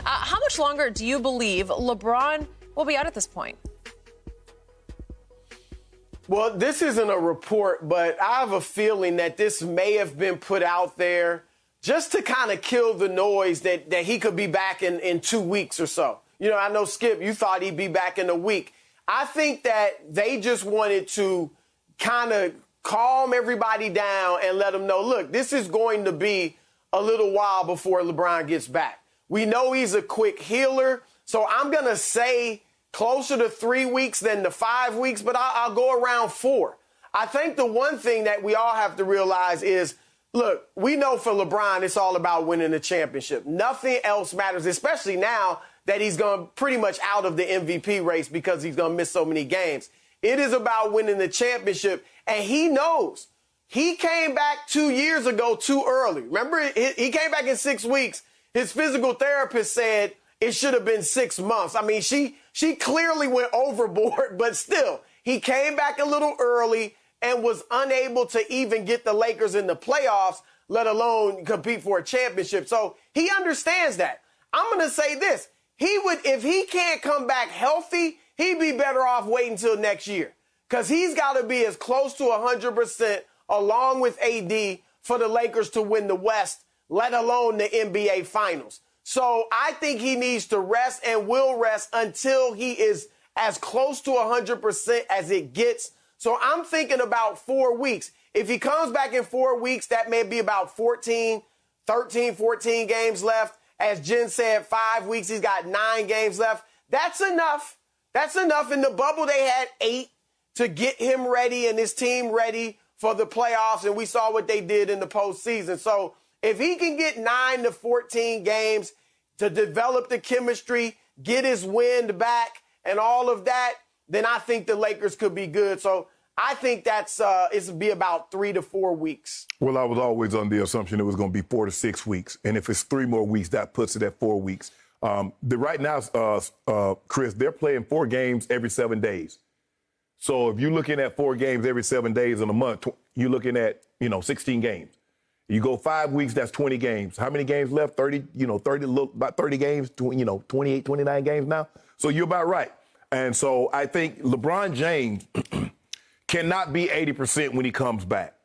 How much longer do you believe LeBron will be out at this point? Well, this isn't a report, but I have a feeling that this may have been put out there just to kind of kill the noise that he could be back in 2 weeks or so. You know, I know, Skip, you thought he'd be back in a week. I think that they just wanted to kind of calm everybody down and let them know, look, this is going to be a little while before LeBron gets back. We know he's a quick healer, so I'm going to say closer to 3 weeks than the 5 weeks, but I'll go around 4. I think the one thing that we all have to realize is, look, we know for LeBron, it's all about winning the championship. Nothing else matters, especially now that he's gone pretty much out of the MVP race because he's going to miss so many games. It is about winning the championship, and he knows. He came back 2 years ago too early. Remember, he came back in 6 weeks. His physical therapist said it should have been 6 months. I mean, she clearly went overboard, but still, he came back a little early and was unable to even get the Lakers in the playoffs, let alone compete for a championship. So he understands that. I'm going to say this. If he can't come back healthy, he'd be better off waiting until next year because he's got to be as close to 100% along with AD for the Lakers to win the West, let alone the NBA Finals. So I think he needs to rest and will rest until he is as close to 100% as it gets. So I'm thinking about 4 weeks. If he comes back in 4 weeks, that may be about 13, 14 games left. As Jen said, 5 weeks, he's got 9 games left. That's enough. That's enough. In the bubble, they had 8 to get him ready and his team ready for the playoffs, and we saw what they did in the postseason. So if he can get 9 to 14 games to develop the chemistry, get his wind back, and all of that, then I think the Lakers could be good. So I think it'll be about 3 to 4 weeks. Well, I was always on the assumption it was going to be 4 to 6 weeks. And if it's 3 more weeks, that puts it at 4 weeks. Right now, Chris, they're playing 4 games every 7 days. So if you're looking at 4 games every 7 days in a month, you're looking at, 16 games. You go 5 weeks, that's 20 games. How many games left? 30, about 30 games, 28, 29 games now. So you're about right. And so I think LeBron James cannot be 80% when he comes back.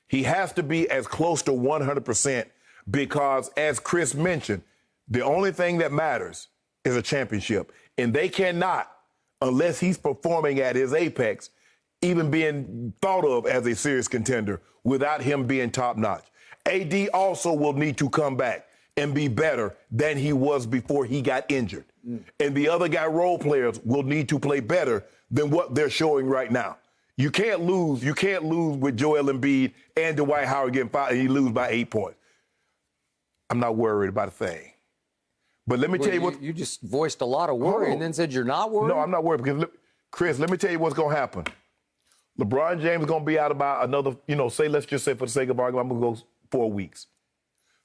He has to be as close to 100% because, as Chris mentioned, the only thing that matters is a championship. And they cannot, unless he's performing at his apex, even being thought of as a serious contender without him being top-notch. AD also will need to come back and be better than he was before he got injured. And the other role players will need to play better than what they're showing right now. You can't lose. You can't lose with Joel Embiid and Dwight Howard getting fired and you lose by 8 points. I'm not worried about a thing. But let me tell you what. You just voiced a lot of worry and then said you're not worried? No, I'm not worried because, Chris, let me tell you what's going to happen. LeBron James is going to be out about another, let's just say for the sake of argument, I'm going to go 4 weeks.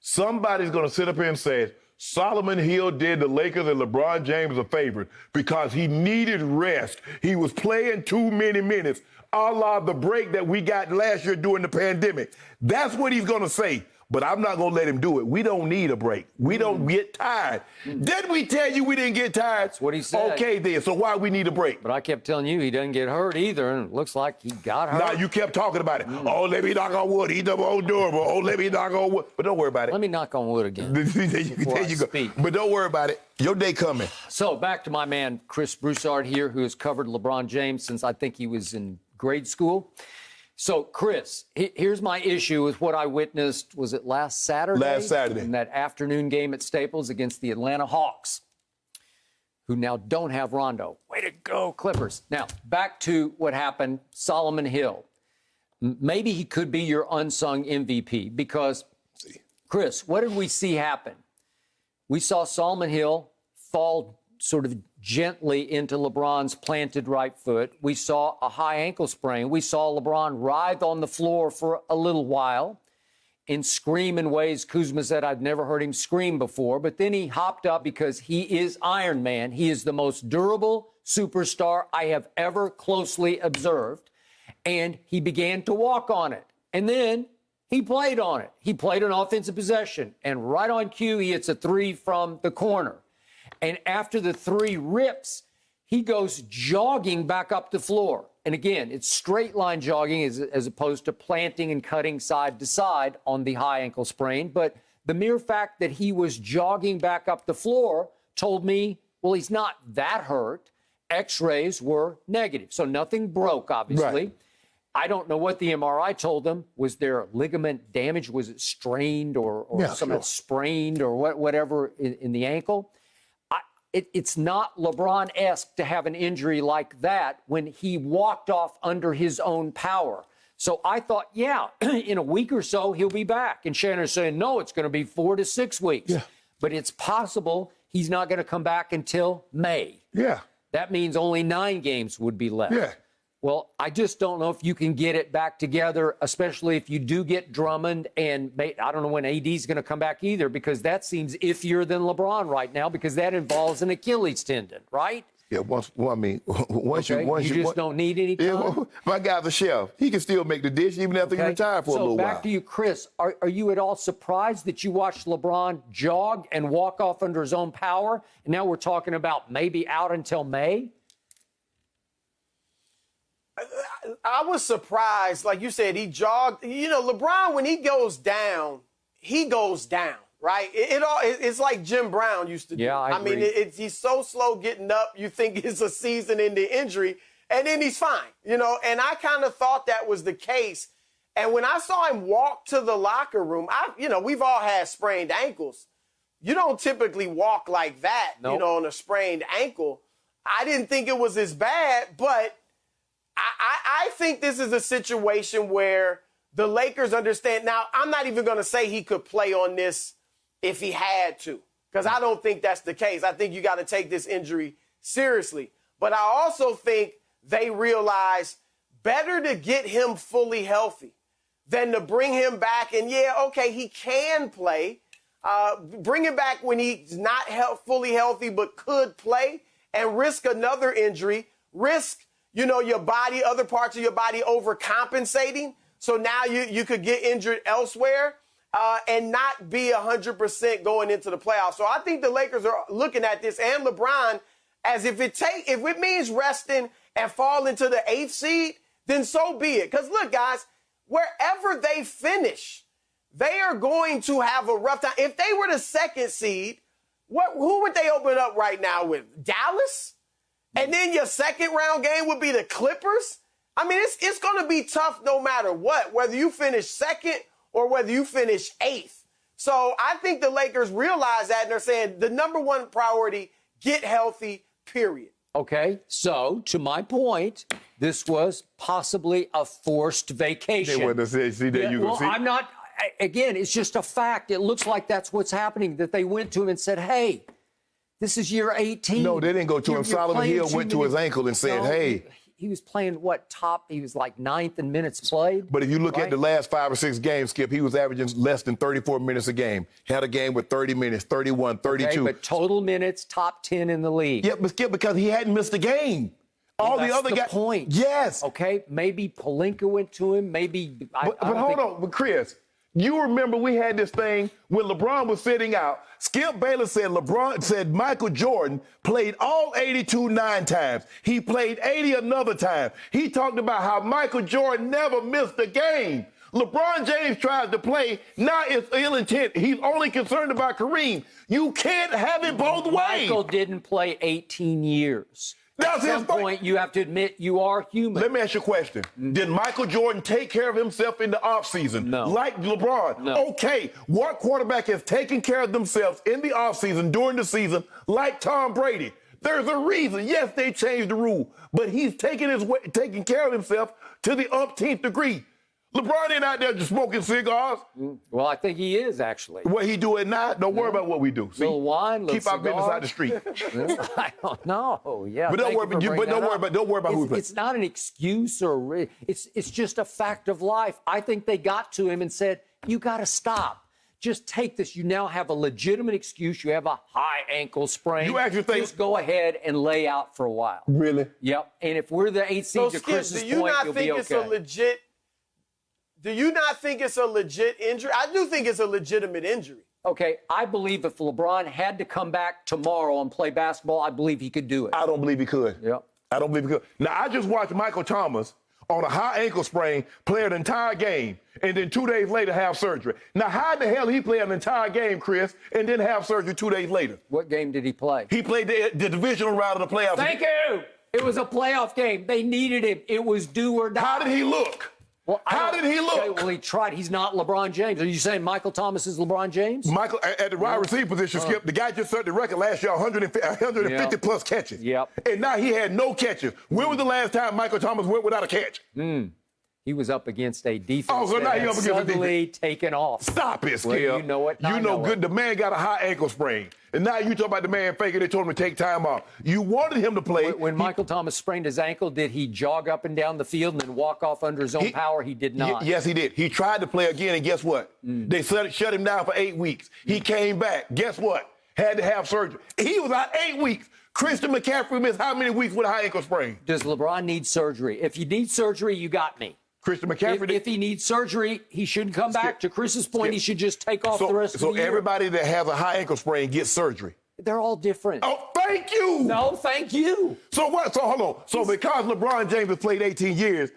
Somebody's going to sit up here and say, Solomon Hill did the Lakers and LeBron James a favor because he needed rest. He was playing too many minutes, a la the break that we got last year during the pandemic. That's what he's going to say. But I'm not going to let him do it. We don't need a break. We don't get tired. Did we tell you we didn't get tired? That's what he said. Okay, then. So why we need a break? But I kept telling you he doesn't get hurt either, and it looks like he got hurt. No, you kept talking about it. Oh, let me knock on wood. He's the most durable. Oh, let me knock on wood. But don't worry about it. Let me knock on wood again. there you go. Speak. But don't worry about it. Your day coming. So back to my man, Chris Broussard here, who has covered LeBron James since I think he was in grade school. So, Chris, here's my issue with what I witnessed, was it last Saturday? Last Saturday. In that afternoon game at Staples against the Atlanta Hawks, who now don't have Rondo. Way to go, Clippers. Now, back to what happened, Solomon Hill. Maybe he could be your unsung MVP because, Chris, what did we see happen? We saw Solomon Hill fall sort of gently into LeBron's planted right foot. We saw a high ankle sprain. We saw LeBron writhe on the floor for a little while and scream in ways Kuzma said I've never heard him scream before. But then he hopped up because he is Iron Man. He is the most durable superstar I have ever closely observed. And he began to walk on it. And then he played on it. He played an offensive possession. And right on cue, he hits a 3 from the corner. And after the 3 rips, he goes jogging back up the floor. And again, it's straight line jogging as opposed to planting and cutting side to side on the high ankle sprain. But the mere fact that he was jogging back up the floor told me, well, he's not that hurt. X-rays were negative. So nothing broke, obviously. Right. I don't know what the MRI told them. Was there ligament damage? Was it strained or something sprained or whatever in the ankle? It's not LeBron-esque to have an injury like that when he walked off under his own power. So I thought, yeah, in a week or so, he'll be back. And Shannon's saying, no, it's going to be 4 to 6 weeks. Yeah. But it's possible he's not going to come back until May. Yeah. That means only 9 games would be left. Yeah. Well, I just don't know if you can get it back together, especially if you do get Drummond. And I don't know when AD's going to come back either, because that seems iffier than LeBron right now, because that involves an Achilles tendon, right? Yeah, once Okay. you just don't need any time. Yeah, well, my guy's a chef. He can still make the dish even after he retired for a little while. So back to you, Chris. Are you at all surprised that you watched LeBron jog and walk off under his own power? And now we're talking about maybe out until May? I was surprised. Like you said, he jogged. You know, LeBron, when he goes down, right? It's like Jim Brown used to do. Yeah, I agree. mean, he's so slow getting up, you think it's a season-ending injury, and then he's fine, you know? And I kind of thought that was the case. And when I saw him walk to the locker room, we've all had sprained ankles. You don't typically walk like that, Nope. on a sprained ankle. I didn't think it was as bad, but I think this is a situation where the Lakers understand. Now, I'm not even going to say he could play on this if he had to, because I don't think that's the case. I think you got to take this injury seriously. But I also think they realize better to get him fully healthy than to bring him back. And, yeah, okay, he can play. Bring him back when he's not fully healthy but could play and risk another injury, risk your body, other parts of your body overcompensating. So now you could get injured elsewhere and not be 100% going into the playoffs. So I think the Lakers are looking at this and LeBron as if it means resting and fall into the 8th seed, then so be it. Because look, guys, wherever they finish, they are going to have a rough time. If they were the 2nd seed, who would they open up right now with? Dallas? And then your 2nd round game would be the Clippers? I mean, it's going to be tough no matter what, whether you finish 2nd or whether you finish 8th. So I think the Lakers realize that, and they're saying the number one priority, get healthy, period. Okay, so to my point, this was possibly a forced vacation. I'm not, again, it's just a fact. It looks like that's what's happening, that they went to him and said, hey, this is year 18. No, they didn't go to him. Solomon Hill went to his ankle and said, hey. He was playing top? He was like 9th in minutes played. But if you look at the last 5 or 6 games, Skip, he was averaging less than 34 minutes a game. Had a game with 30 minutes, 31, 32. Okay, but total minutes, top 10 in the league. Yeah, but Skip, because he hadn't missed a game. All the other guys. Point. Yes. Okay, maybe Pelinka went to him. Maybe. But hold on, but Chris. You remember we had this thing when LeBron was sitting out. Skip Bayless said Michael Jordan played all 82 9 times. He played 80 another time. He talked about how Michael Jordan never missed a game. LeBron James tries to play, not it's ill intent. He's only concerned about Kareem. You can't have it both ways. Michael didn't play 18 years. At some point, you have to admit you are human. Let me ask you a question. Did Michael Jordan take care of himself in the offseason? No. Like LeBron? No. Okay, what quarterback has taken care of themselves in the offseason, during the season, like Tom Brady? There's a reason. Yes, they changed the rule, but he's taking care of himself to the umpteenth degree. LeBron ain't out there just smoking cigars. Well, I think he is, actually. What he doing now? Don't worry about what we do. See? Little wine, little Keep our business out the street. I don't know. Yeah, but don't worry about who's It's not an excuse or it's just a fact of life. I think they got to him and said, "You got to stop. Just take this. You now have a legitimate excuse. You have a high ankle sprain. You actually think just go ahead and lay out for a while." Really? Yep. And if we're the 8th seed, to Chris's point, you'll be okay. Do you not think it's a legit injury? I do think it's a legitimate injury. Okay, I believe if LeBron had to come back tomorrow and play basketball, I believe he could do it. I don't believe he could. Yep. I don't believe he could. Now, I just watched Michael Thomas on a high ankle sprain play an entire game and then 2 days later have surgery. Now, how the hell he play an entire game, Chris, and then have surgery 2 days later? What game did he play? He played the divisional round of the playoffs. Thank you. It was a playoff game. They needed him. It was do or die. How did he look? Well, How did he look? Okay, well, he tried. He's not LeBron James. Are you saying Michael Thomas is LeBron James? Michael, at the wide receiver position, Skip, the guy just set the record last year, 150 Yep. plus catches. Yep. And now he had no catches. When was the last time Michael Thomas went without a catch? He was up against a defense Oh, so now that he had up against a suddenly taken off. Stop it, Skip. Well, you know it, You I know know good. it. The man got a high ankle sprain. And now you talk about the man faking. They told him to take time off. You wanted him to play. When Michael Thomas sprained his ankle, did he jog up and down the field and then walk off under his own power? He did not. Yes, he did. He tried to play again, and guess what? They shut him down for 8 weeks. He came back. Guess what? Had to have surgery. He was out 8 weeks. Christian McCaffrey missed how many weeks with a high ankle sprain? Does LeBron need surgery? If you need surgery, you got me. Christian McCaffrey. If he needs surgery, he shouldn't come back. To Chris's point, he should just take off the rest of the year. So everybody that has a high ankle sprain gets surgery. They're all different. Oh, thank you. No, thank you. So what? So hold on. So because LeBron James has played 18 years,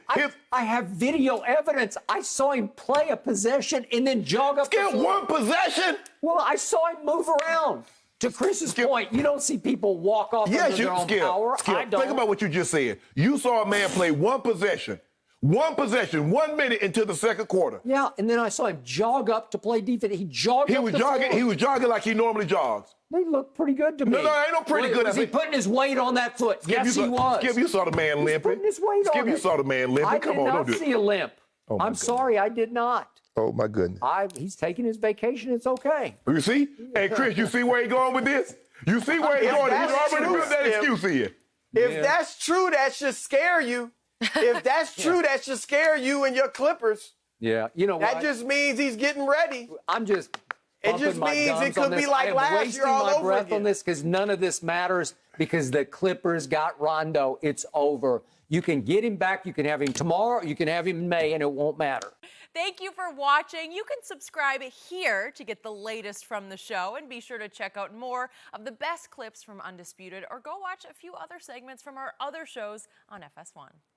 I have video evidence. I saw him play a possession and then jog up the get floor. one possession. Well, I saw him move around. To Chris's point, you don't see people walk off under their own power. I don't. Think about what you just said. You saw a man play one possession, 1 minute into the second quarter. Yeah, and then I saw him jog up to play defense. He jogged He up was the jogging. floor. He was jogging like he normally jogs. They look pretty good to me. No, ain't no pretty good. Was he putting his weight on that foot? Yes, he was. Skip, you saw the man He's limping. putting his weight Skip, on you it. saw the man limping. I Come did on, not don't do see it. a limp. Oh, my I'm goodness. sorry, I did not. Oh my goodness. He's taking his vacation. It's okay. You see? Hey, Chris, you see where he going with this? You see where he going? He's that's already true, built that Skip. excuse in. If that's true, that should scare you. If that's true, that should scare you and your Clippers. Yeah, you know what? That just means he's getting ready. I'm just. It just bumping my means gums it could on be this. like I am last wasting year all my over breath again. on this because none of this matters because the Clippers got Rondo. It's over. You can get him back. You can have him tomorrow. You can have him in May, and it won't matter. Thank you for watching. You can subscribe here to get the latest from the show, and be sure to check out more of the best clips from Undisputed, or go watch a few other segments from our other shows on FS1.